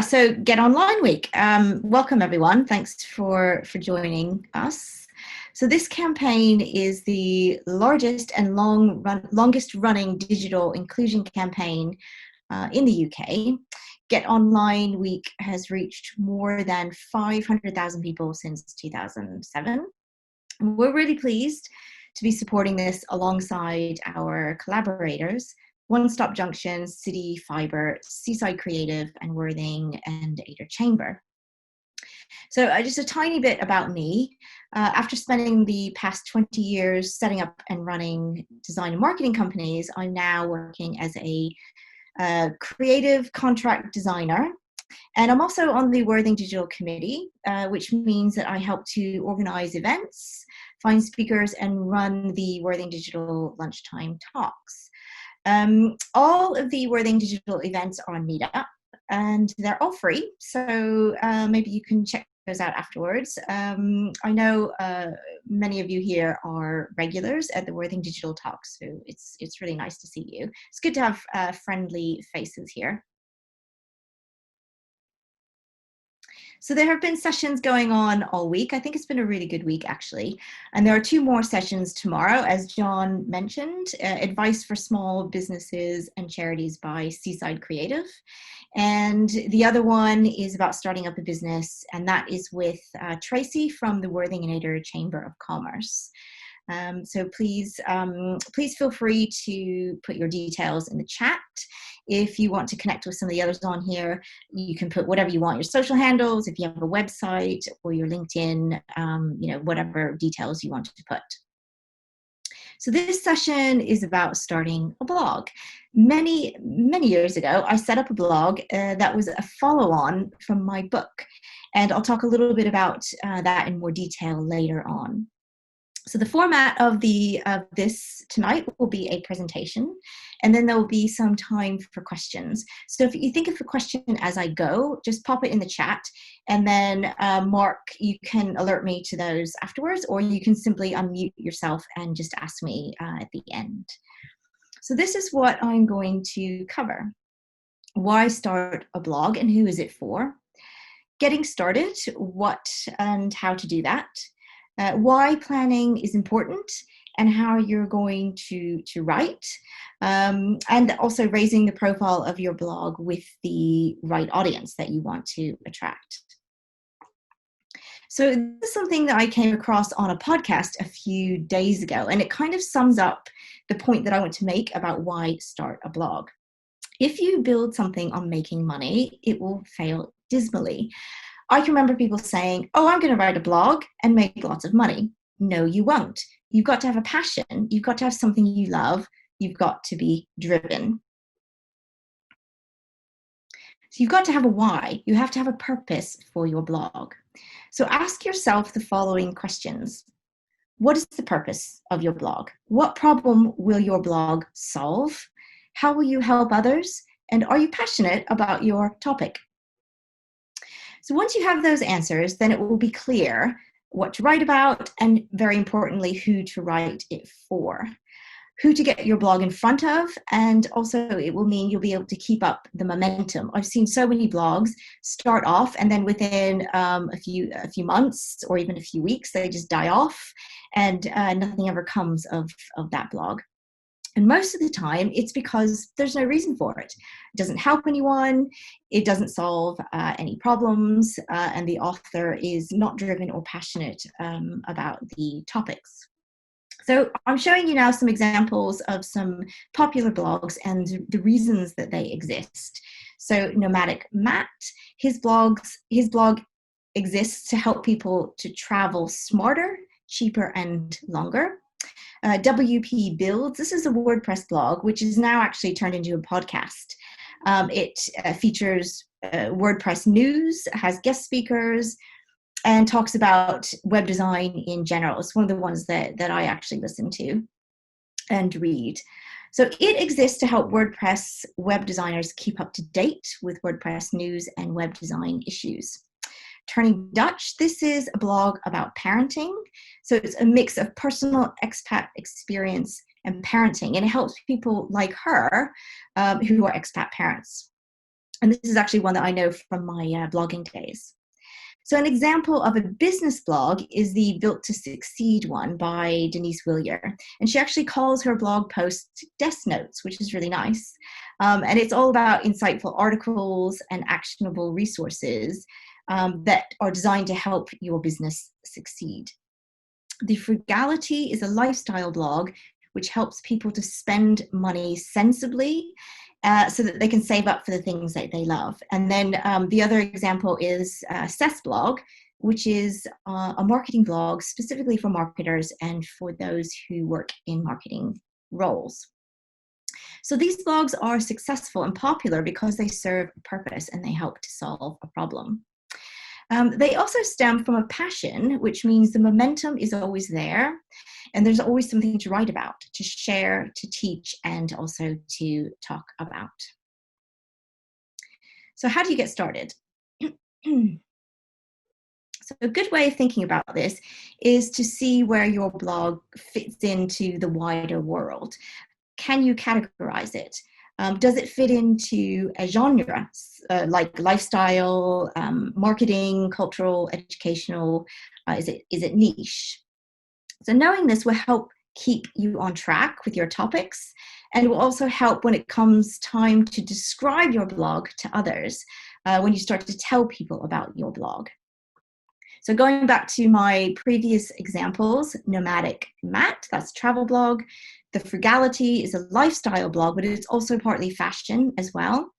So Get Online Week. Welcome everyone. Thanks for joining us. So this campaign is the largest and longest running digital inclusion campaign in the UK. Get Online Week has reached more than 500,000 people since 2007. And we're really pleased to be supporting this alongside our collaborators, One Stop Junction, City Fibre, Seaside Creative, and Worthing and Ada Chamber. So just a tiny bit about me. After spending the past 20 years setting up and running design and marketing companies, I'm now working as a creative contract designer. And I'm also on the WorthingDigital committee, which means that I help to organize events, find speakers, and run the WorthingDigital lunchtime talks. All of the WorthingDigital events are on Meetup, and they're all free, so maybe you can check those out afterwards. I know many of you here are regulars at the WorthingDigital talks, so it's really nice to see you. It's good to have friendly faces here. So there have been sessions going on all week. I think it's been a really good week, actually. And there are 2 more sessions tomorrow, as John mentioned, Advice for Small Businesses and Charities by Seaside Creative. And the other one is about starting up a business, and that is with Tracy from the Worthing and Ada Chamber of Commerce. So please feel free to put your details in the chat. If you want to connect with some of the others on here, you can put whatever you want, your social handles, if you have a website or your LinkedIn, whatever details you want to put. So this session is about starting a blog. Many years ago, I set up a blog that was a follow-on from my book. And I'll talk a little bit about that in more detail later on. So the format of this tonight will be a presentation, and then there will be some time for questions. So if you think of a question as I go, just pop it in the chat, and then Mark, you can alert me to those afterwards, or you can simply unmute yourself and just ask me at the end. So this is what I'm going to cover. Why start a blog and who is it for? Getting started, what and how to do that. Why planning is important and how you're going to write, and also raising the profile of your blog with the right audience that you want to attract. So this is something that I came across on a podcast a few days ago, and it kind of sums up the point that I want to make about why start a blog. If you build something on making money, it will fail dismally. I can remember people saying, oh, I'm going to write a blog and make lots of money. No, you won't. You've got to have a passion. You've got to have something you love. You've got to be driven. So you've got to have a why. You have to have a purpose for your blog. So ask yourself the following questions. What is the purpose of your blog? What problem will your blog solve? How will you help others? And are you passionate about your topic? So once you have those answers, then it will be clear what to write about, and very importantly, who to write it for, who to get your blog in front of, and also it will mean you'll be able to keep up the momentum. I've seen so many blogs start off, and then within a few months or even a few weeks, they just die off, and nothing ever comes of that blog. And most of the time, it's because there's no reason for it. It doesn't help anyone, it doesn't solve any problems, and the author is not driven or passionate about the topics. So I'm showing you now some examples of some popular blogs and the reasons that they exist. So Nomadic Matt, his blog exists to help people to travel smarter, cheaper, and longer. WP Builds, this is a WordPress blog, which is now actually turned into a podcast. It features WordPress news, has guest speakers, and talks about web design in general. It's one of the ones that I actually listen to and read. So it exists to help WordPress web designers keep up to date with WordPress news and web design issues. Turning Dutch, this is a blog about parenting. So it's a mix of personal expat experience and parenting, and it helps people like her who are expat parents. And this is actually one that I know from my blogging days. So an example of a business blog is the Built to Succeed one by Denise Willier. And she actually calls her blog post desk notes, which is really nice. And it's all about insightful articles and actionable resources that are designed to help your business succeed. The Frugality is a lifestyle blog which helps people to spend money sensibly so that they can save up for the things that they love. And then the other example is Cess blog, which is a marketing blog specifically for marketers and for those who work in marketing roles. So these blogs are successful and popular because they serve a purpose and they help to solve a problem. They also stem from a passion, which means the momentum is always there and there's always something to write about, to share, to teach, and also to talk about. So how do you get started? So a good way of thinking about this is to see where your blog fits into the wider world. Can you categorize it? Does it fit into a genre like lifestyle, marketing, cultural, educational? Is it niche? So knowing this will help keep you on track with your topics, and it will also help when it comes time to describe your blog to others, when you start to tell people about your blog. So going back to my previous examples, Nomadic Matt, that's a travel blog. The Frugality is a lifestyle blog, but it's also partly fashion as well.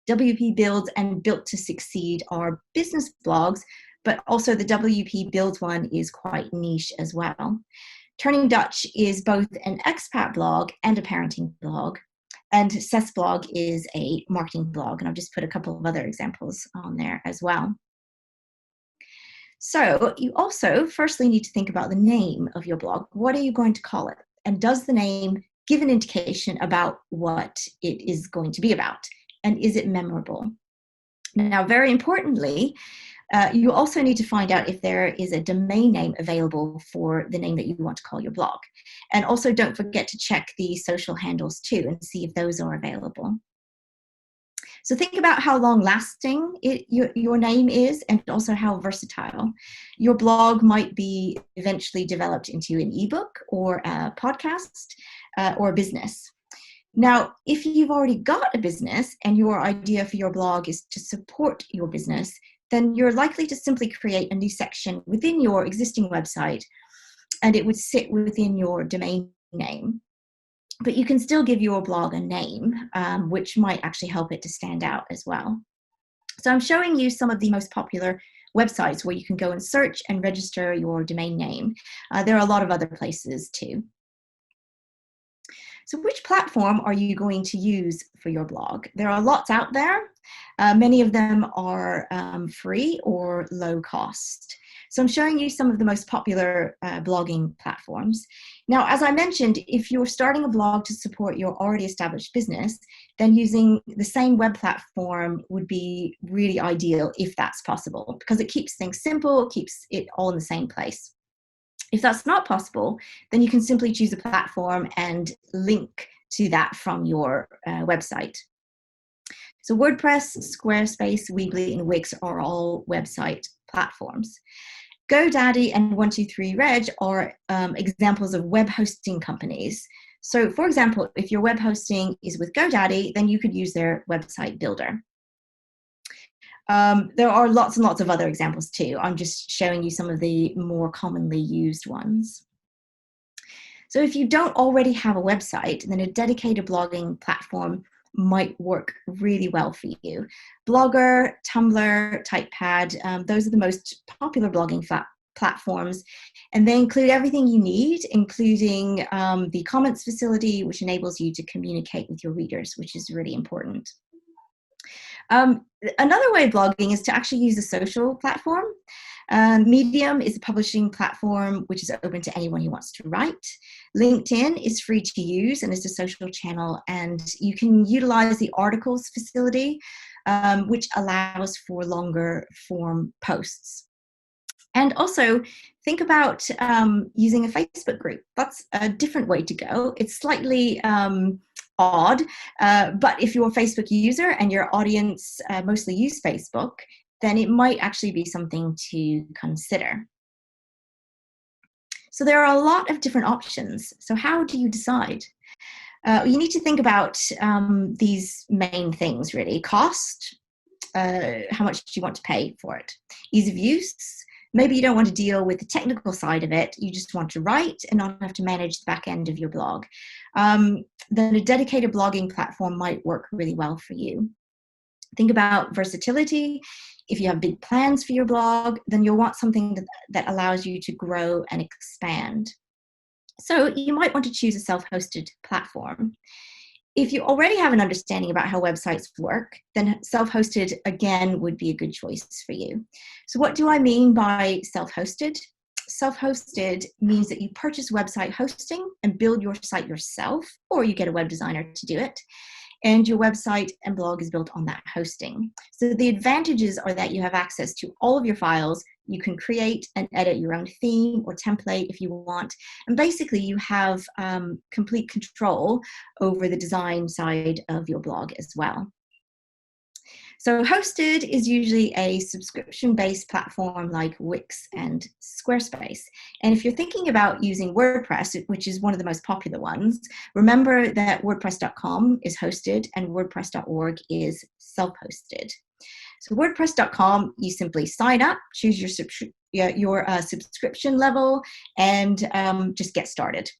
WP Builds and Built to Succeed are business blogs, but also the WP Builds one is quite niche as well. Turning Dutch is both an expat blog and a parenting blog. And Cess blog is a marketing blog. And I've just put a couple of other examples on there as well. So you also firstly need to think about the name of your blog. What are you going to call it? And does the name give an indication about what it is going to be about? And is it memorable? Now, very importantly, you also need to find out if there is a domain name available for the name that you want to call your blog. And also don't forget to check the social handles too and see if those are available. So think about how long-lasting your name is and also how versatile. Your blog might be eventually developed into an ebook or a podcast or a business. Now, if you've already got a business and your idea for your blog is to support your business, then you're likely to simply create a new section within your existing website, and it would sit within your domain name. But you can still give your blog a name, which might actually help it to stand out as well. So I'm showing you some of the most popular websites where you can go and search and register your domain name. There are a lot of other places too. So which platform are you going to use for your blog? There are lots out there. Many of them are free or low cost. So I'm showing you some of the most popular blogging platforms. Now, as I mentioned, if you're starting a blog to support your already established business, then using the same web platform would be really ideal if that's possible, because it keeps things simple, it keeps it all in the same place. If that's not possible, then you can simply choose a platform and link to that from your website. So WordPress, Squarespace, Weebly, and Wix are all website platforms. GoDaddy and 123Reg are examples of web hosting companies. So for example, if your web hosting is with GoDaddy, then you could use their website builder. There are lots and lots of other examples too. I'm just showing you some of the more commonly used ones. So if you don't already have a website, then a dedicated blogging platform might work really well for you. Blogger, Tumblr, Typepad, those are the most popular blogging platforms, and they include everything you need, including the comments facility, which enables you to communicate with your readers, which is really important. Another way of blogging is to actually use a social platform. Medium is a publishing platform which is open to anyone who wants to write. LinkedIn is free to use and is a social channel, and you can utilize the articles facility, which allows for longer form posts. And also think about using a Facebook group. That's a different way to go. It's slightly odd, but if you're a Facebook user and your audience mostly use Facebook, then it might actually be something to consider. So there are a lot of different options. So how do you decide? You need to think about these main things, really. Cost, how much do you want to pay for it? Ease of use, maybe you don't want to deal with the technical side of it, you just want to write and not have to manage the back end of your blog. Then a dedicated blogging platform might work really well for you. Think about versatility. If you have big plans for your blog, then you'll want something that allows you to grow and expand. So you might want to choose a self-hosted platform. If you already have an understanding about how websites work, then self-hosted, again, would be a good choice for you. So what do I mean by self-hosted? Self-hosted means that you purchase website hosting and build your site yourself, or you get a web designer to do it. And your website and blog is built on that hosting. So the advantages are that you have access to all of your files. You can create and edit your own theme or template if you want. And basically you have complete control over the design side of your blog as well. So hosted is usually a subscription-based platform like Wix and Squarespace. And if you're thinking about using WordPress, which is one of the most popular ones, remember that WordPress.com is hosted and WordPress.org is self-hosted. So WordPress.com, you simply sign up, choose your subscription level, and just get started.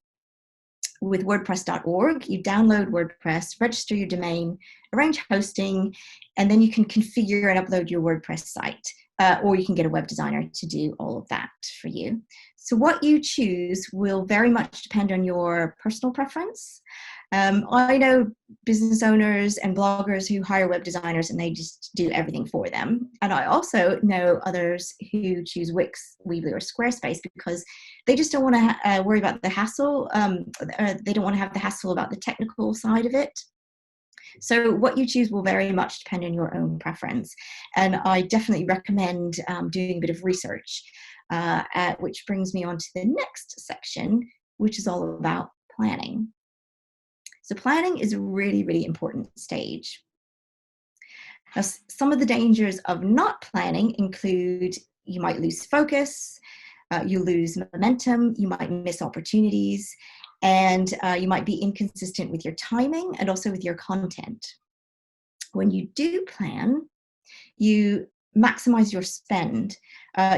With WordPress.org, you download WordPress, register your domain, arrange hosting, and then you can configure and upload your WordPress site, or you can get a web designer to do all of that for you. So what you choose will very much depend on your personal preference. I know business owners and bloggers who hire web designers and they just do everything for them. And I also know others who choose Wix, Weebly, or Squarespace because they just don't want to worry about the hassle. They don't want to have the hassle about the technical side of it. So what you choose will very much depend on your own preference. And I definitely recommend doing a bit of research, which brings me on to the next section, which is all about planning. So planning is a really, really important stage. Now, some of the dangers of not planning include you might lose focus, you lose momentum, you might miss opportunities, and you might be inconsistent with your timing and also with your content. When you do plan, you maximize your spend.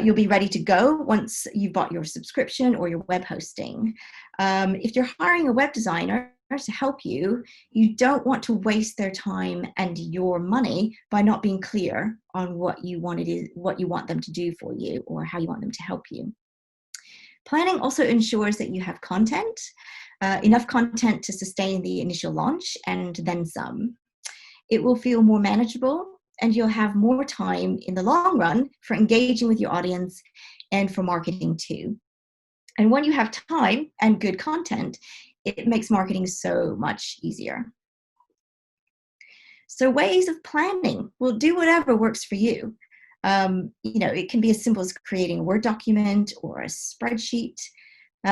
You'll be ready to go once you've bought your subscription or your web hosting. If you're hiring a web designer to help you, you don't want to waste their time and your money by not being clear on what you want them to do for you or how you want them to help you. Planning also ensures that you have content, enough content to sustain the initial launch and then some. It will feel more manageable and you'll have more time in the long run for engaging with your audience and for marketing too. And when you have time and good content, it makes marketing so much easier. So ways of planning, well, do whatever works for you. It can be as simple as creating a Word document or a spreadsheet.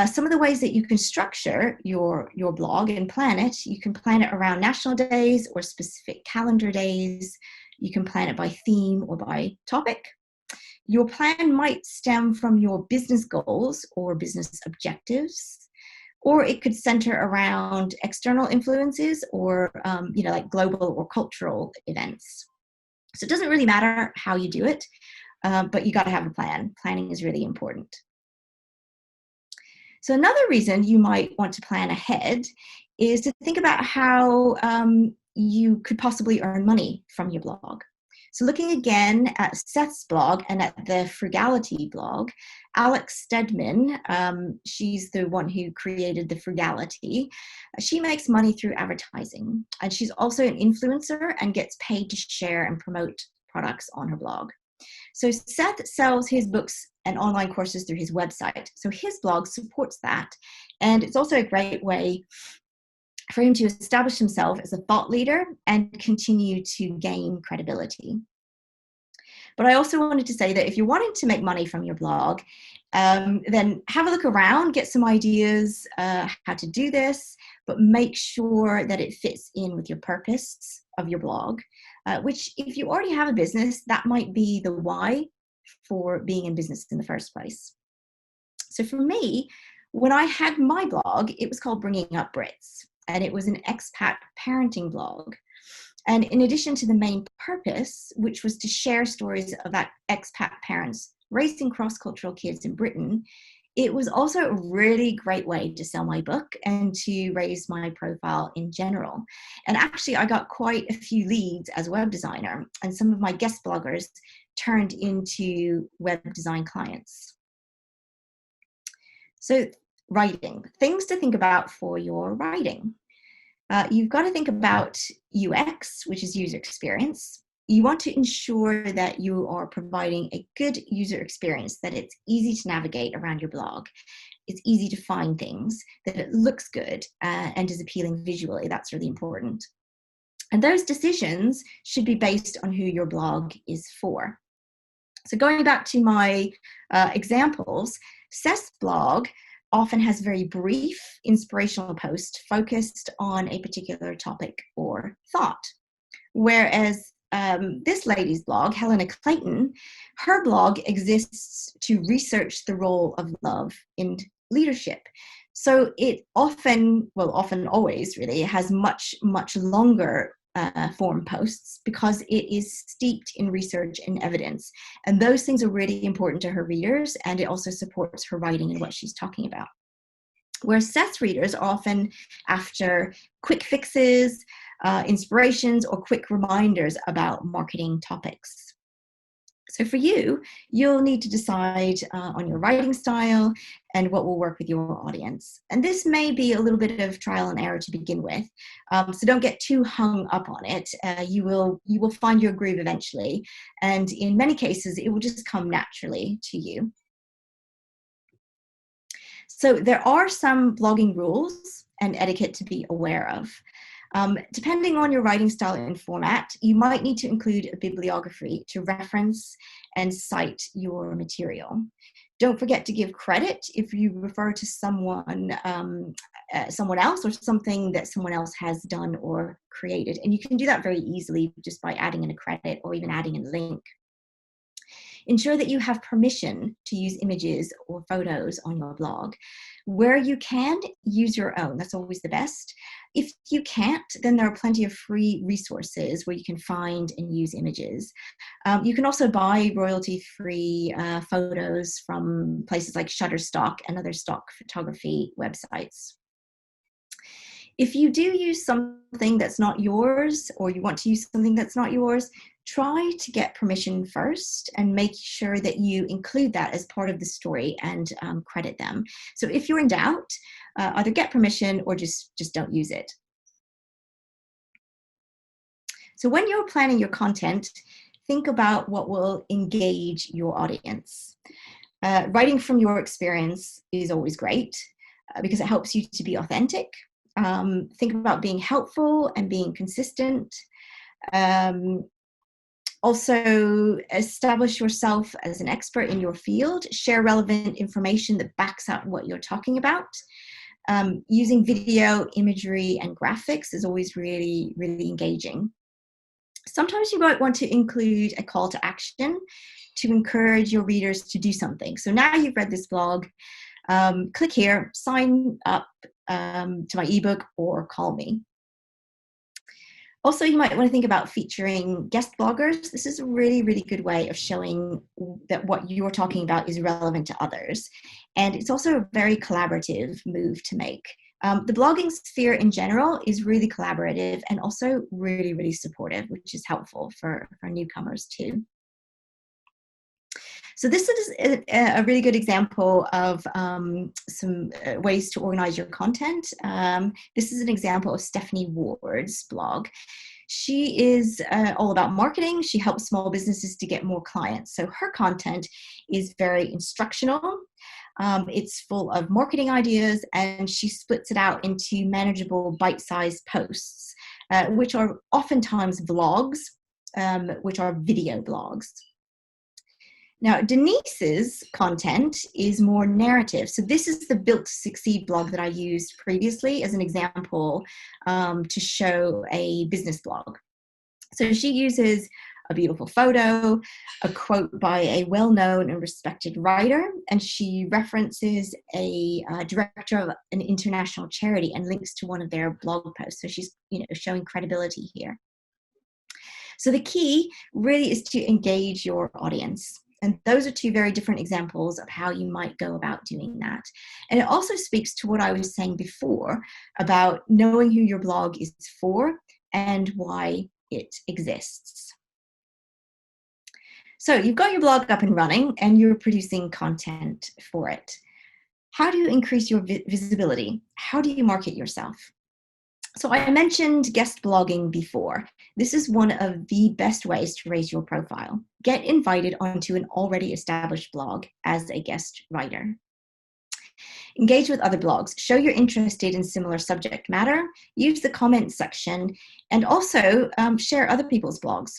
Some of the ways that you can structure your blog and plan it, you can plan it around national days or specific calendar days. You can plan it by theme or by topic. Your plan might stem from your business goals or business objectives, or it could center around external influences or, like global or cultural events. So it doesn't really matter how you do it, but you got to have a plan. Planning is really important. So another reason you might want to plan ahead is to think about how you could possibly earn money from your blog. So looking again at Seth's blog and at the Frugality blog, Alex Stedman, she's the one who created the Frugality. She makes money through advertising, and she's also an influencer and gets paid to share and promote products on her blog. So Seth sells his books and online courses through his website. So his blog supports that. And it's also a great way for him to establish himself as a thought leader and continue to gain credibility. But I also wanted to say that if you're wanting to make money from your blog, then have a look around, get some ideas how to do this, but make sure that it fits in with your purpose of your blog, which if you already have a business, that might be the why for being in business in the first place. So for me, when I had my blog, it was called Bringing Up Brits, and it was an expat parenting blog. And in addition to the main purpose, which was to share stories of expat parents raising cross-cultural kids in Britain, it was also a really great way to sell my book and to raise my profile in general. And actually, I got quite a few leads as a web designer, and some of my guest bloggers turned into web design clients. So writing, things to think about for your writing. You've got to think about UX, which is user experience. You want to ensure that you are providing a good user experience, that it's easy to navigate around your blog. It's easy to find things, that it looks good and is appealing visually. That's really important. And those decisions should be based on who your blog is for. So going back to my examples, Seth's blog often has very brief inspirational posts focused on a particular topic or thought. Whereas this lady's blog, Helena Clayton, her blog exists to research the role of love in leadership. So it often always really has much longer form posts because it is steeped in research and evidence. And those things are really important to her readers, and it also supports her writing and what she's talking about. Whereas Seth's readers are often after quick fixes, inspirations, or quick reminders about marketing topics. So for you, you'll need to decide on your writing style and what will work with your audience. And this may be a little bit of trial and error to begin with. So don't get too hung up on it. You will find your groove eventually. And in many cases, it will just come naturally to you. So there are some blogging rules and etiquette to be aware of. Depending on your writing style and format, you might need to include a bibliography to reference and cite your material. Don't forget to give credit if you refer to someone else or something that someone else has done or created. And you can do that very easily just by adding in a credit or even adding in a link. Ensure that you have permission to use images or photos on your blog. Where you can, use your own. That's always the best. If you can't, then there are plenty of free resources where you can find and use images. You can also buy royalty-free photos from places like Shutterstock and other stock photography websites. If you do use something that's not yours, or you want to use something that's not yours, try to get permission first and make sure that you include that as part of the story and credit them. So if you're in doubt, either get permission or just don't use it. So when you're planning your content, think about what will engage your audience. Writing from your experience is always great because it helps you to be authentic. Think about being helpful and being consistent. Also, establish yourself as an expert in your field. Share relevant information that backs up what you're talking about. Using video, imagery, and graphics is always really engaging. Sometimes you might want to include a call to action to encourage your readers to do something. So now you've read this blog, click here, sign up to my ebook, or call me. Also, you might want to think about featuring guest bloggers. This is a really good way of showing that what you're talking about is relevant to others. And it's also a very collaborative move to make. The blogging sphere in general is really collaborative and also really supportive, which is helpful for newcomers too. So this is a really good example of some ways to organize your content. This is an example of Stephanie Ward's blog. She is all about marketing. She helps small businesses to get more clients. So her content is very instructional. It's full of marketing ideas, and she splits it out into manageable bite-sized posts, which are oftentimes vlogs, which are video blogs. Now, Denise's content is more narrative. So this is the Built to Succeed blog that I used previously as an example to show a business blog. So she uses a beautiful photo, a quote by a well-known and respected writer, and she references a director of an international charity and links to one of their blog posts. So she's, showing credibility here. So the key really is to engage your audience. And those are two very different examples of how you might go about doing that. And it also speaks to what I was saying before about knowing who your blog is for and why it exists. So you've got your blog up and running and you're producing content for it. How do you increase your visibility? How do you market yourself? So I mentioned guest blogging before. This is one of the best ways to raise your profile. Get invited onto an already established blog as a guest writer. Engage with other blogs. Show you're interested in similar subject matter. Use the comments section and also share other people's blogs.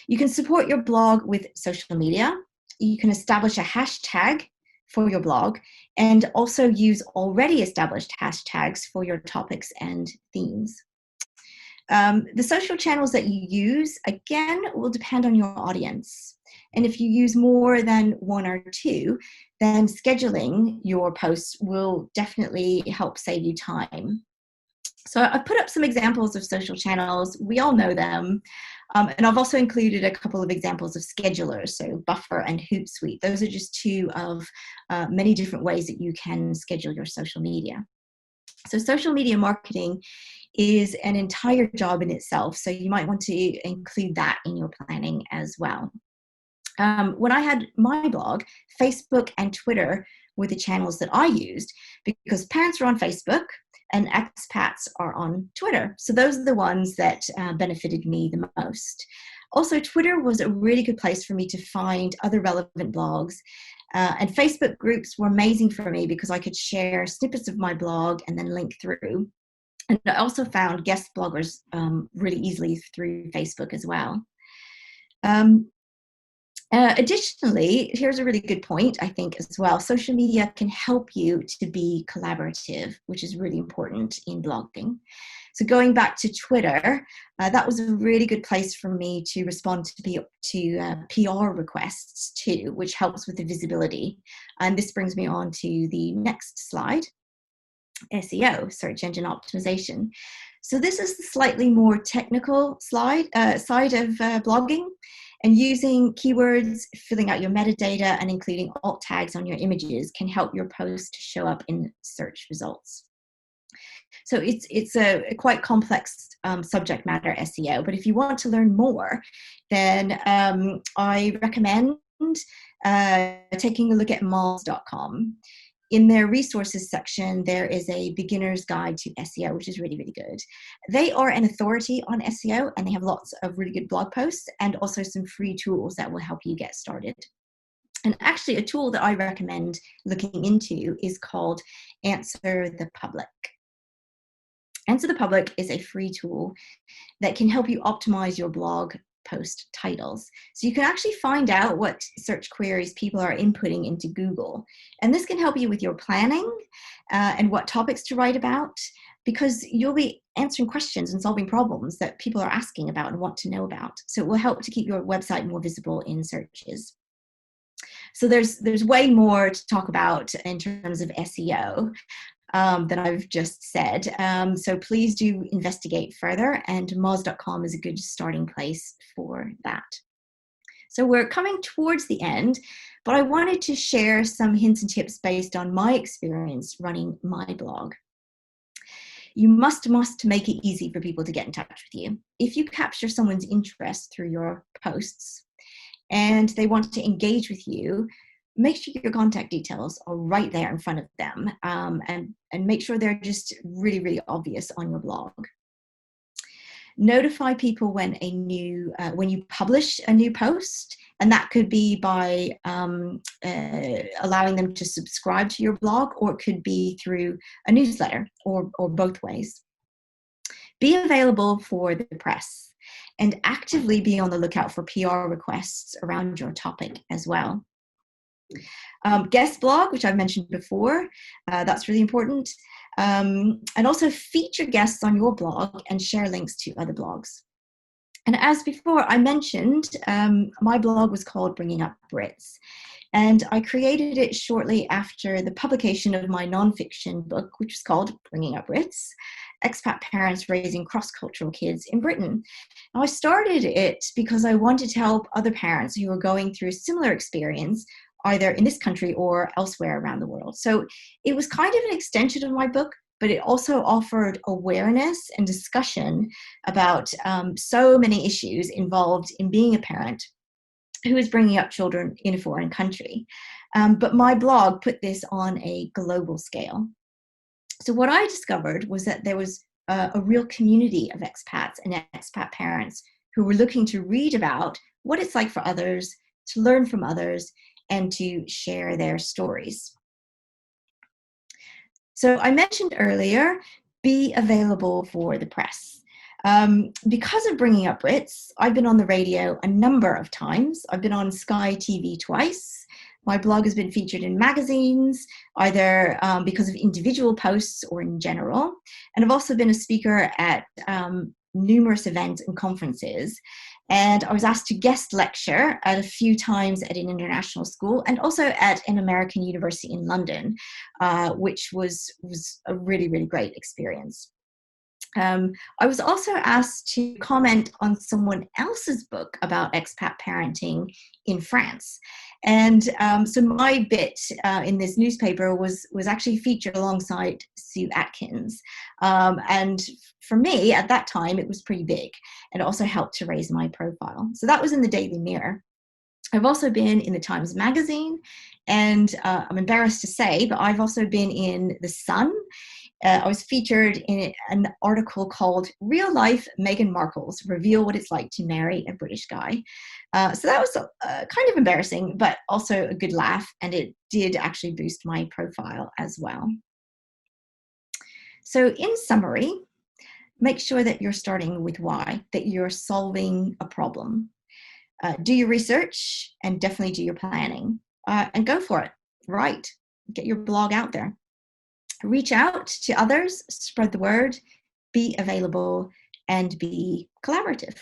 You can support your blog with social media. You can establish a hashtag for your blog and also use already established hashtags for your topics and themes. The social channels that you use, again, will depend on your audience. And if you use more than one or two, then scheduling your posts will definitely help save you time. So I've put up some examples of social channels. We all know them. And I've also included a couple of examples of schedulers, so Buffer and Hootsuite. Those are just two of many different ways that you can schedule your social media. So social media marketing is an entire job in itself, so you might want to include that in your planning as well. When I had my blog, Facebook and Twitter were the channels that I used because parents are on Facebook and expats are on Twitter. So those are the ones that benefited me the most. Also, Twitter was a really good place for me to find other relevant blogs. And Facebook groups were amazing for me because I could share snippets of my blog and then link through. And I also found guest bloggers really easily through Facebook as well. Additionally, here's a really good point, I think, as well. Social media can help you to be collaborative, which is really important in blogging. So going back to Twitter, that was a really good place for me to respond to PR requests too, which helps with the visibility. And this brings me on to the next slide, SEO, search engine optimization. So this is the slightly more technical side of blogging. And using keywords, filling out your metadata, and including alt tags on your images can help your post show up in search results. So it's a quite complex subject matter, SEO. But if you want to learn more, then I recommend taking a look at moz.com. In their resources section, there is a beginner's guide to SEO, which is really, really good. They are an authority on SEO, and they have lots of really good blog posts and also some free tools that will help you get started. And actually, a tool that I recommend looking into is called Answer the Public. Answer the Public is a free tool that can help you optimize your blog post titles. So you can actually find out what search queries people are inputting into Google. And this can help you with your planning and what topics to write about, because you'll be answering questions and solving problems that people are asking about and want to know about. So it will help to keep your website more visible in searches. So there's way more to talk about in terms of SEO. That I've just said. So please do investigate further, and moz.com is a good starting place for that. So we're coming towards the end, but I wanted to share some hints and tips based on my experience running my blog. You must make it easy for people to get in touch with you. If you capture someone's interest through your posts and they want to engage with you, make sure your contact details are right there in front of them, and make sure they're just really, really obvious on your blog. Notify people when you publish a new post, and that could be by allowing them to subscribe to your blog, or it could be through a newsletter, or both ways. Be available for the press. and actively be on the lookout for PR requests around your topic as well. Guest blog, which I've mentioned before, that's really important. And also feature guests on your blog and share links to other blogs. And as before, I mentioned, my blog was called Bringing Up Brits. And I created it shortly after the publication of my nonfiction book, which was called Bringing Up Brits, Expat Parents Raising Cross-Cultural Kids in Britain. Now, I started it because I wanted to help other parents who were going through a similar experience, either in this country or elsewhere around the world. So it was kind of an extension of my book, but it also offered awareness and discussion about so many issues involved in being a parent who is bringing up children in a foreign country. But my blog put this on a global scale. So what I discovered was that there was a real community of expats and expat parents who were looking to read about what it's like for others, to learn from others, and to share their stories. So I mentioned earlier, be available for the press. Because of Bringing Up Brits, I've been on the radio a number of times. I've been on Sky TV twice. My blog has been featured in magazines, either because of individual posts or in general. And I've also been a speaker at numerous events and conferences. And I was asked to guest lecture at a few times at an international school and also at an American university in London, which was a really, really great experience. I was also asked to comment on someone else's book about expat parenting in France. And so my bit in this newspaper was actually featured alongside Sue Atkins. And for me, at that time, it was pretty big and also helped to raise my profile. So that was in the Daily Mirror. I've also been in the Times Magazine, and I'm embarrassed to say, but I've also been in The Sun. I was featured in an article called Real Life Meghan Markle's Reveal What It's Like to Marry a British Guy. So that was kind of embarrassing, but also a good laugh, and it did actually boost my profile as well. So in summary, make sure that you're starting with why, that you're solving a problem. Do your research and definitely do your planning, and go for it. Right, get your blog out there. Reach out to others, spread the word, be available, and be collaborative.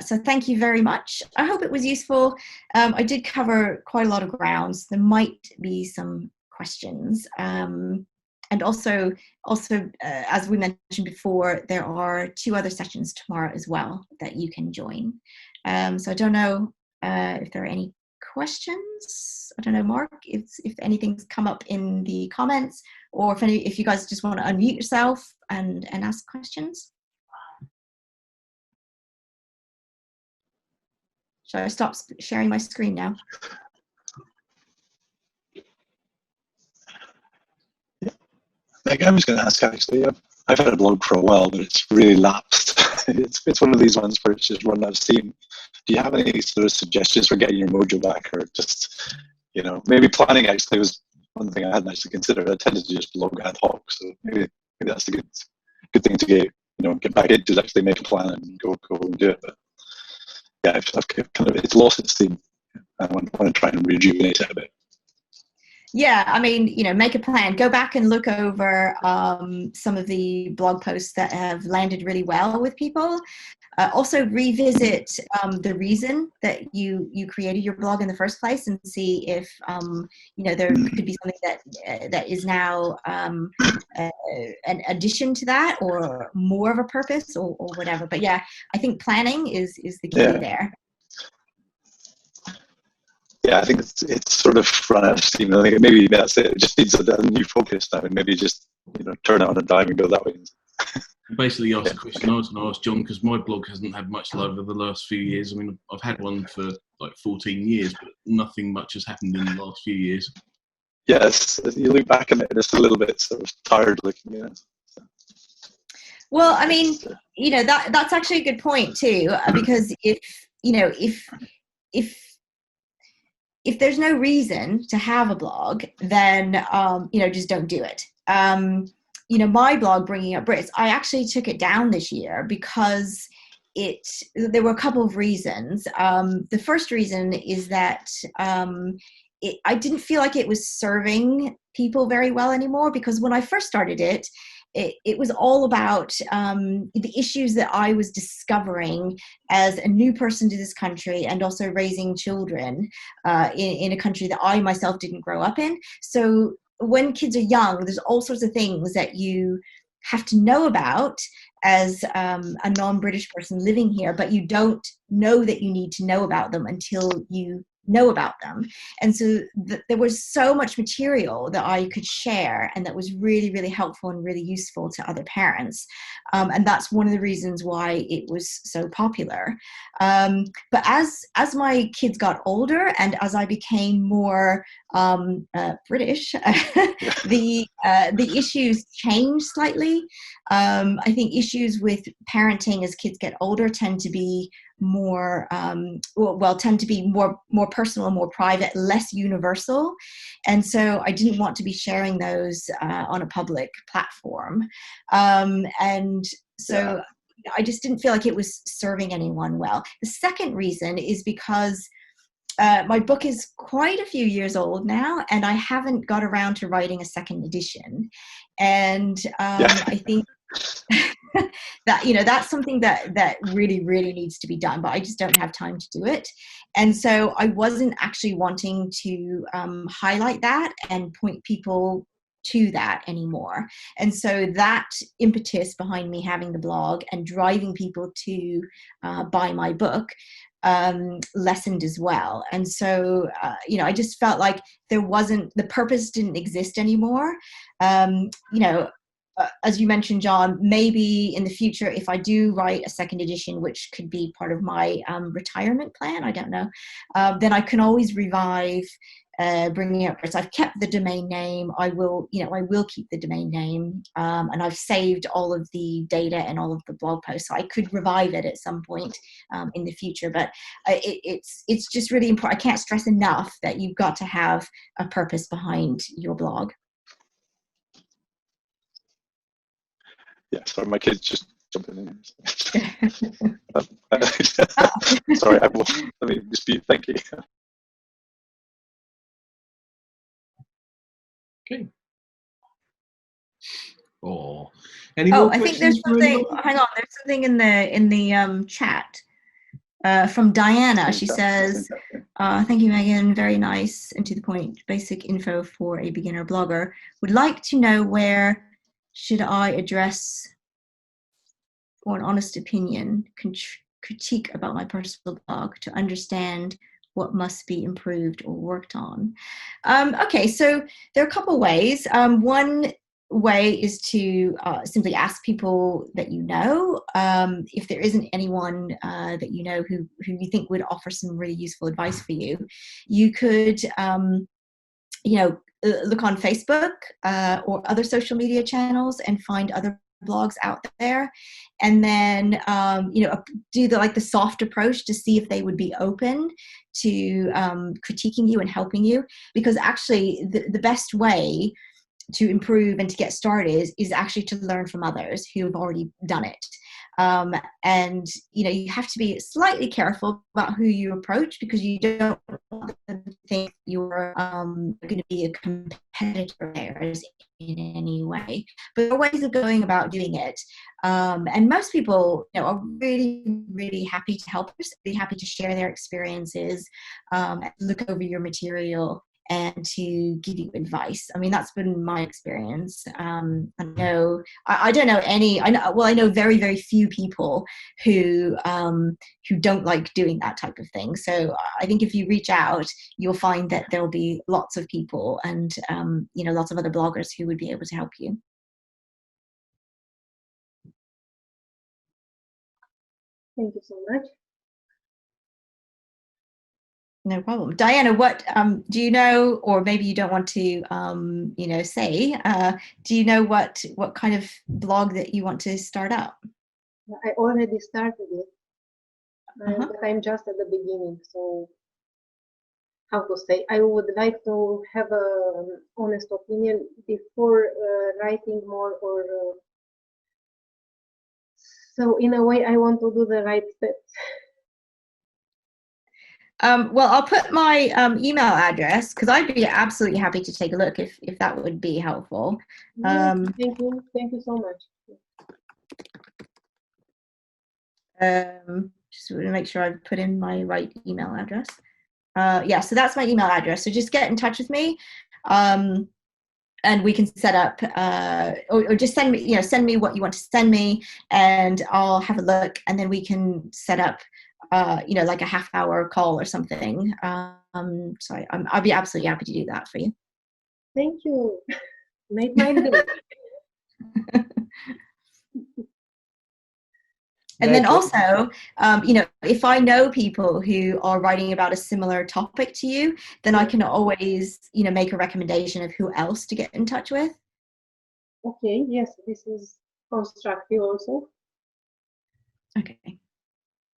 So thank you very much. I hope it was useful. I did cover quite a lot of grounds. There might be some questions. And also, as we mentioned before, there are 2 other sessions tomorrow as well that you can join. So I don't know if there are any questions. I don't know, Mark, if anything's come up in the comments, or if you guys just want to unmute yourself and ask questions. Shall I stop sharing my screen now? Yeah. I was going to ask, actually, I've had a blog for a while, but it's really lapsed. it's one of these ones where it's just run out of steam. Do you have any sort of suggestions for getting your mojo back, or just, maybe planning actually was one thing I hadn't actually considered. I tended to just blog ad hoc, so maybe that's a good thing to get back into, is actually make a plan and go and do it. But yeah, I've kind of, it's lost its steam. I want to try and rejuvenate it a bit. Yeah, I mean, make a plan. Go back and look over some of the blog posts that have landed really well with people. Also revisit the reason that you created your blog in the first place, and see if there could be something that is now an addition to that, or more of a purpose, or whatever. But yeah, I think planning is the key there. Yeah, I think it's sort of run out of steam. I think maybe that's it. It just needs a new focus now, and maybe just turn it on a dime and go that way. Basically, asked a question I was going to ask John, because my blog hasn't had much love over the last few years. I mean, I've had one for like 14 years, but nothing much has happened in the last few years. Yes, you look back at it, it's a little bit sort of tired looking. Well, I mean, that's actually a good point too, because if there's no reason to have a blog, then just don't do it. My blog, Bringing Up Brits, I actually took it down this year because there were a couple of reasons. The first reason is that I didn't feel like it was serving people very well anymore, because when I first started it was all about the issues that I was discovering as a new person to this country, and also raising children in a country that I myself didn't grow up in. So when kids are young, there's all sorts of things that you have to know about as a non-British person living here, but you don't know that you need to know about them until you know about them. And so there was so much material that I could share, and that was really, really helpful and really useful to other parents. And that's one of the reasons why it was so popular. But as my kids got older, and as I became more British, the issues changed slightly. I think issues with parenting as kids get older tend to be more more personal, more private, less universal, and so I didn't want to be sharing those on a public platform, and so I just didn't feel like it was serving anyone well. The second reason is because my book is quite a few years old now, and I haven't got around to writing a second edition, and I think that that's something that really, really needs to be done, but I just don't have time to do it. And so I wasn't actually wanting to highlight that and point people to that anymore. And so that impetus behind me having the blog and driving people to buy my book lessened as well. And so I just felt like the purpose didn't exist anymore. As you mentioned, John, maybe in the future, if I do write a second edition, which could be part of my retirement plan, I don't know, then I can always revive Bringing Up Brits. I've kept the domain name. I will keep the domain name, and I've saved all of the data and all of the blog posts, so I could revive it at some point in the future. But it's just really important. I can't stress enough that you've got to have a purpose behind your blog. Yeah, sorry, my kids just jumping in. Sorry, let me dispute. Thank you. Okay. I think there's something. Hang on, there's something in the chat from Diana. She says, "Thank you, Megan. Very nice and to the point. Basic info for a beginner blogger. Would like to know where should I address for an honest opinion, critique about my personal blog to understand what must be improved or worked on." Okay, so there are a couple ways. One way is to simply ask people that you know. If there isn't anyone that you know who you think would offer some really useful advice for you, you could look on Facebook or other social media channels and find other blogs out there, and then do the soft approach to see if they would be open to critiquing you and helping you, because actually the best way to improve and to get started is actually to learn from others who have already done it. And you have to be slightly careful about who you approach, because you don't want them to think you're going to be a competitor of theirs in any way. But there are ways of going about doing it, and most people are really, really happy to help us, really happy to share their experiences, look over your material, and to give you advice. I mean, that's been my experience. I know very, very few people who don't like doing that type of thing. So I think if you reach out, you'll find that there'll be lots of people and lots of other bloggers who would be able to help you. Thank you so much. No problem. Diana, what do you know, or maybe you don't want to say, do you know what kind of blog that you want to start up? I already started it, but I'm just at the beginning. So how to say, I would like to have an honest opinion before writing more or So in a way, I want to do the right steps. Well, I'll put my email address because I'd be absolutely happy to take a look if that would be helpful. Thank you so much. Just want to make sure I've put in my right email address. Yeah, so that's my email address. So just get in touch with me, and we can set up, or just send me what you want to send me, and I'll have a look, and then we can set up, like a half-hour call or something. So I'll be absolutely happy to do that for you. Thank you. Made my day. And then also, if I know people who are writing about a similar topic to you, then I can always, make a recommendation of who else to get in touch with. Okay, yes, this is constructive also. Okay.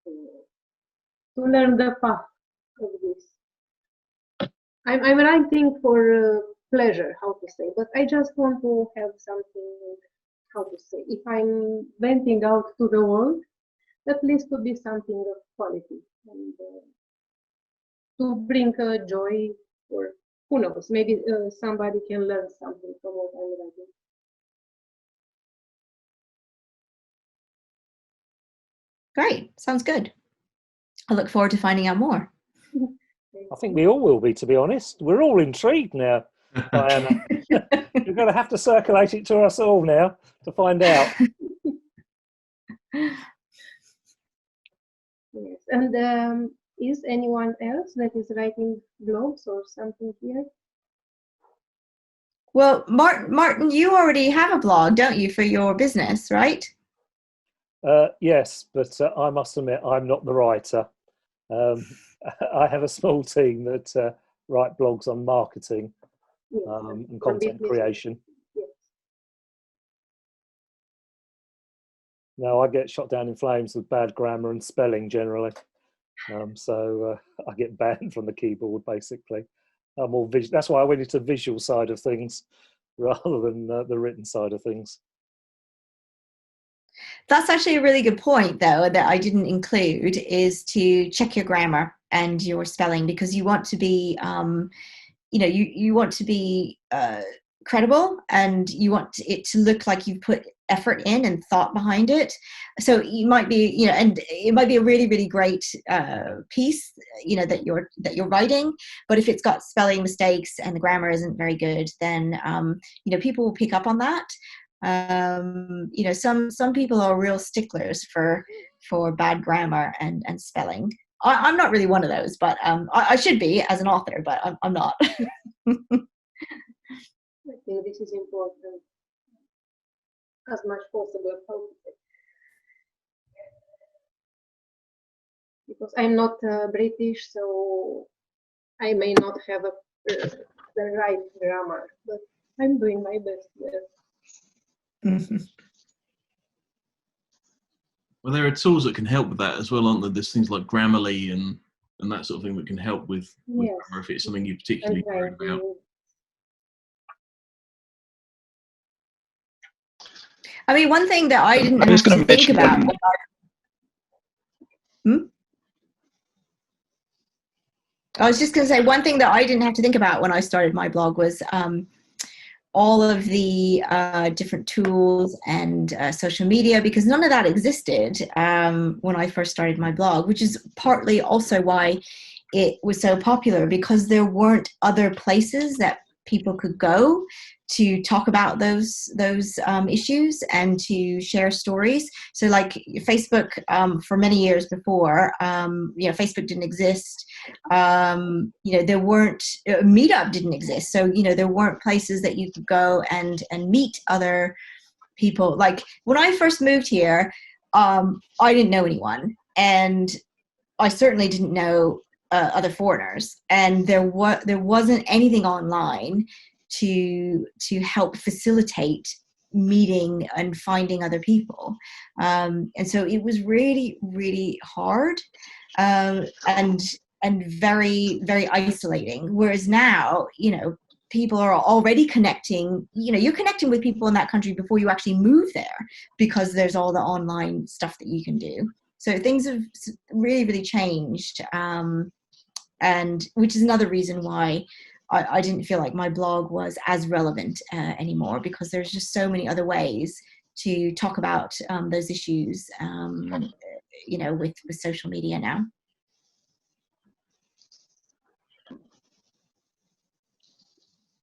To learn the path of this. I'm writing for pleasure, how to say, but I just want to have something, how to say, if I'm venting out to the world, at least to be something of quality and to bring joy, or who knows, maybe somebody can learn something from what I'm writing. Great, sounds good. I look forward to finding out more. I think we all will be, to be honest. We're all intrigued now, Diana. You're going to have to circulate it to us all now to find out. Yes, and is anyone else that is writing blogs or something here? Well, Martin, you already have a blog, don't you, for your business, right? Yes, but I must admit I'm not the writer. I have a small team that write blogs on marketing, Yes, and content creation. Yes. No, I get shot down in flames with bad grammar and spelling generally. So I get banned from the keyboard, basically. I'm more visual. That's why I went into the visual side of things rather than the written side of things. That's actually a really good point, though, that I didn't include, is to check your grammar and your spelling, because you want to be, you want to be credible, and you want it to look like you've put effort in and thought behind it. So you might be, and it might be a really, really great piece, that you're writing. But if it's got spelling mistakes and the grammar isn't very good, then people will pick up on that. Some people are real sticklers for bad grammar and spelling. I'm not really one of those, but I should be as an author, but I'm not. I think this is important as much possible, because I'm not British, so I may not have the right grammar, but I'm doing my best there. Well, there are tools that can help with that as well, aren't there? There's things like Grammarly and that sort of thing that can help with grammar if it's something you particularly worry about. I mean, one thing that I didn't have to think about. I was just going to say, one thing that I didn't have to think about when I started my blog was all of the different tools and social media, because none of that existed when I first started my blog, which is partly also why it was so popular, because there weren't other places that people could go to talk about those issues and to share stories. So like Facebook, for many years before, Facebook didn't exist. There weren't, Meetup didn't exist. So, there weren't places that you could go and meet other people. Like when I first moved here, I didn't know anyone, and I certainly didn't know other foreigners, and there wasn't anything online to help facilitate meeting and finding other people, and so it was really, really hard, and very, very isolating. Whereas now, people are already connecting. You're connecting with people in that country before you actually move there, because there's all the online stuff that you can do. So things have really, really changed, and which is another reason why I didn't feel like my blog was as relevant anymore, because there's just so many other ways to talk about those issues, with social media now.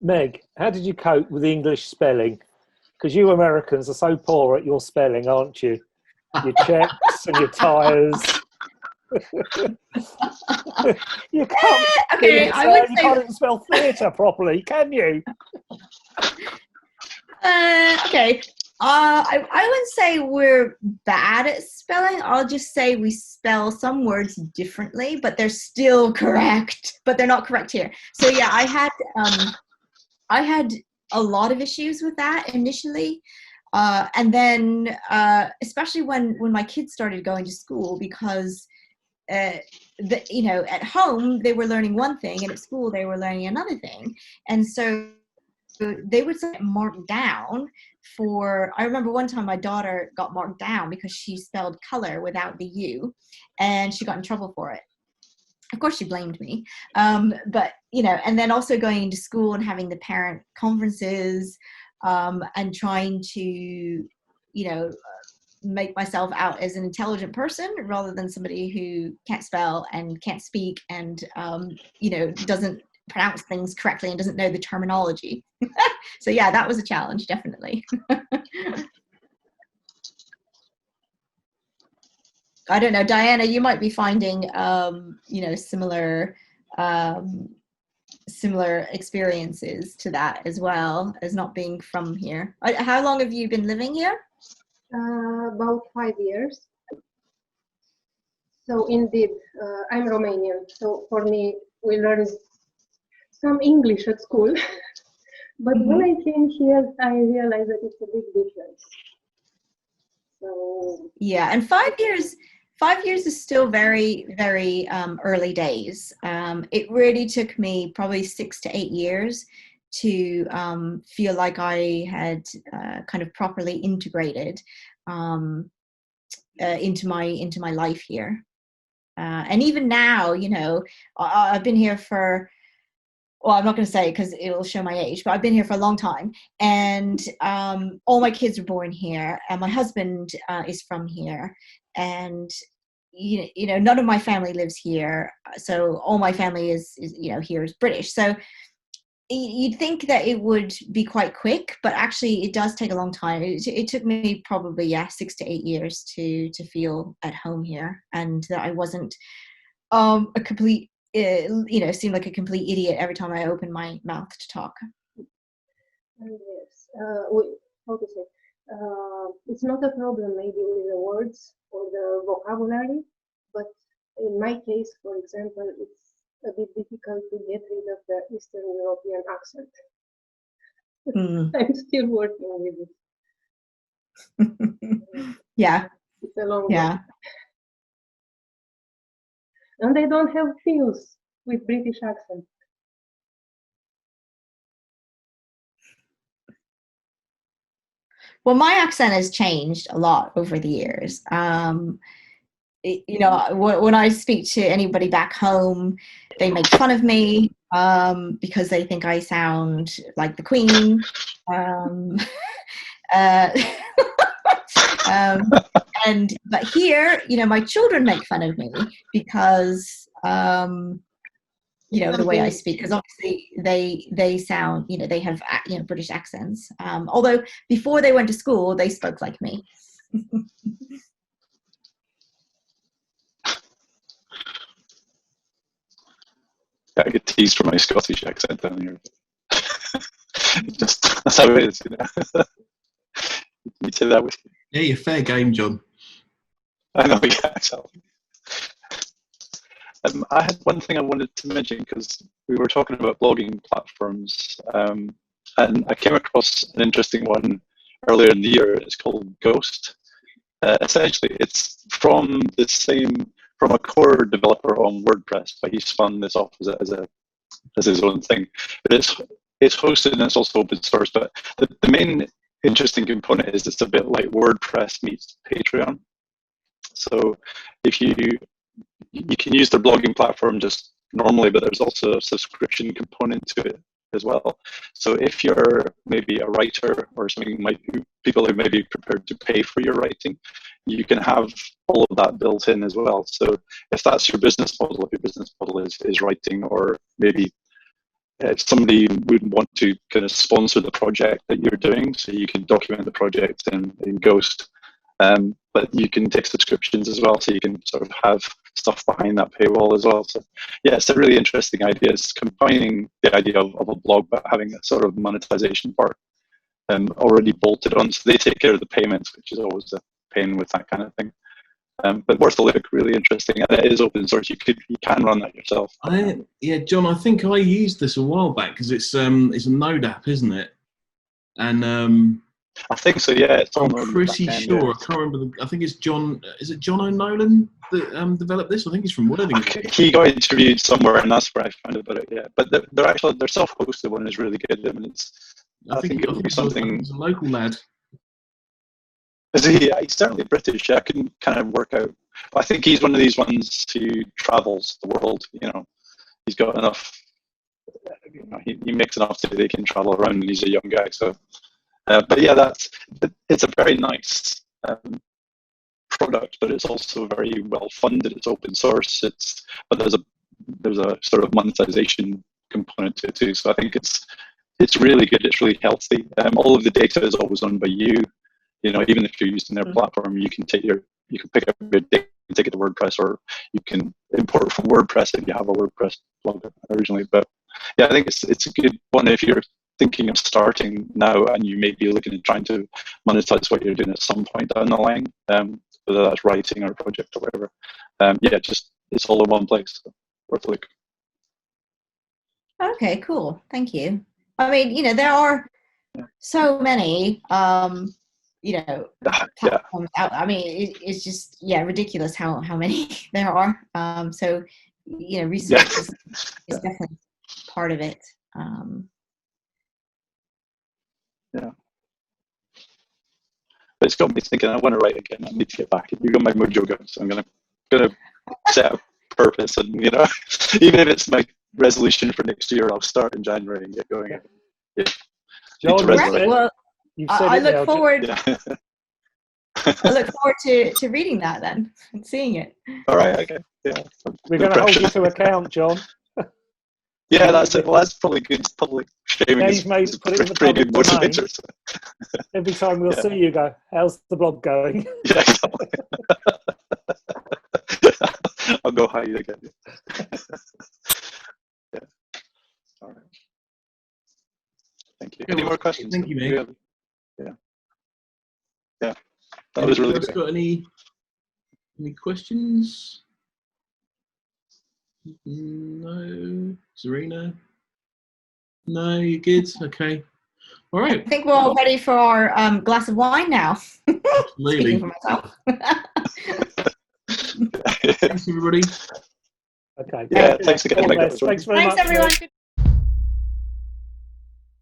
Meg, how did you cope with English spelling? Because you Americans are so poor at your spelling, aren't you? Your checks and your tires. You can't. Okay, I would you say. can't even spell theatre properly, can you? Okay. I wouldn't say we're bad at spelling. I'll just say we spell some words differently, but they're still correct. But they're not correct here. So yeah, I had a lot of issues with that initially, and then especially when my kids started going to school, because at home they were learning one thing, and at school they were learning another thing, and so they would get marked down for. I remember one time my daughter got marked down because she spelled color without the U, and she got in trouble for it. Of course, she blamed me, but and then also going into school and having the parent conferences, and trying to, make myself out as an intelligent person rather than somebody who can't spell and can't speak and doesn't pronounce things correctly and doesn't know the terminology. So yeah, that was a challenge, definitely. I don't know, Diana, you might be finding, similar experiences to that as well, as not being from here. How long have you been living here? About 5 years. So indeed, I'm Romanian. So for me, we learned some English at school. But when I came here, I realized that it's a big difference. So yeah, and 5 years is still very, very early days. It really took me probably 6 to 8 years to feel like I had kind of properly integrated into my life here. And even now, I've been here for, well, I'm not going to say because it will show my age, but I've been here for a long time, and all my kids were born here, and my husband is from here, and none of my family lives here, so all my family is here is British. So you'd think that it would be quite quick, but actually it does take a long time. It took me probably 6 to 8 years to feel at home here, and that I wasn't a complete seemed like a complete idiot every time I opened my mouth to talk. Yes, how to say? It's not a problem maybe with the words or the vocabulary, but in my case, for example, it's a bit difficult to get rid of the Eastern European accent. I'm still working with it. Yeah. It's a long yeah. way. And they don't have feels with British accent. Well, my accent has changed a lot over the years. When I speak to anybody back home, they make fun of me because they think I sound like the Queen. But here, my children make fun of me because the way I speak, because obviously they sound, they have British accents. Although before they went to school, they spoke like me. I get teased for my Scottish accent down here. That's how it is, You say that with you. Yeah, you're fair game, John. I know, yeah, exactly. I had one thing I wanted to mention, because we were talking about blogging platforms, and I came across an interesting one earlier in the year. It's called Ghost. Essentially, it's from a core developer on WordPress, but he spun this off as his own thing. But it's hosted and it's also open source. But the main interesting component is it's a bit like WordPress meets Patreon. So if you can use their blogging platform just normally, but there's also a subscription component to it as well. So if you're maybe a writer or something, people who may be prepared to pay for your writing, you can have all of that built in as well. So if that's your business model, if your business model is writing, or maybe if somebody would want to kind of sponsor the project that you're doing, so you can document the project in Ghost, but you can take subscriptions as well, so you can sort of have stuff behind that paywall as well. So yeah, it's a really interesting idea. It's combining the idea of a blog, but having a sort of monetization part already bolted on. So they take care of the payments, which is always a pain with that kind of thing. But worth a look, really interesting. And it is open source. You can run that yourself. Yeah, John, I think I used this a while back because it's a Node app, isn't it? And I think so. Yeah, it's I'm pretty sure. Yeah. I can't remember. I think it's John. Is it John O'Nolan that developed this? I think he's from Worthingdigital. He got interviewed somewhere, and that's where I found about it. Yeah, but their self-hosted one is really good. I mean, I think it would be something. He's a local lad. Is he? Yeah, he's certainly British. Yeah, I couldn't kind of work out. But I think he's one of these ones who travels the world. You know, he's got enough. You know, he makes enough so they can travel around, and he's a young guy. So, but yeah, it's a very nice product, but it's also very well funded. It's open source. But there's a sort of monetization component to it too. So I think it's really good. It's really healthy. All of the data is always owned by you. You know, even if you're using their platform, you can pick up your data and take it to WordPress, or you can import from WordPress if you have a WordPress blog originally. But yeah, I think it's a good one if you're thinking of starting now and you may be looking at trying to monetize what you're doing at some point down the line, whether that's writing or a project or whatever. Yeah, it's all in one place. So worth a look. Okay, cool. Thank you. I mean, you know, there are so many platforms out. I mean, it's just ridiculous how many there are. So you know, research is definitely part of it. Yeah, but it's got me thinking. I want to write again. I need to get back. You got my mojo going, so I'm gonna set a purpose, and you know, even if it's my resolution for next year, I'll start in January and get going. Yeah. John, right. Well, I look forward. Yeah. I look forward to reading that then and seeing it. All right. Okay. Yeah. We're going to hold you to account, John. Yeah, that's it. Well, that's probably good. Public shaming is put it in the pretty good public motivator. So. Every time we'll see you go, how's the blog going? Yeah, exactly. I'll go hide again. Yeah. All right. Thank you. Any more questions? Thank you, mate. Yeah. That was really good. Got any questions? No. Serena? No, you're good? Okay. All right. I think we're all ready for our glass of wine now. Absolutely. Speaking for myself. Thanks, everybody. Okay. Yeah, thanks again. Thanks very much. Thanks, everyone.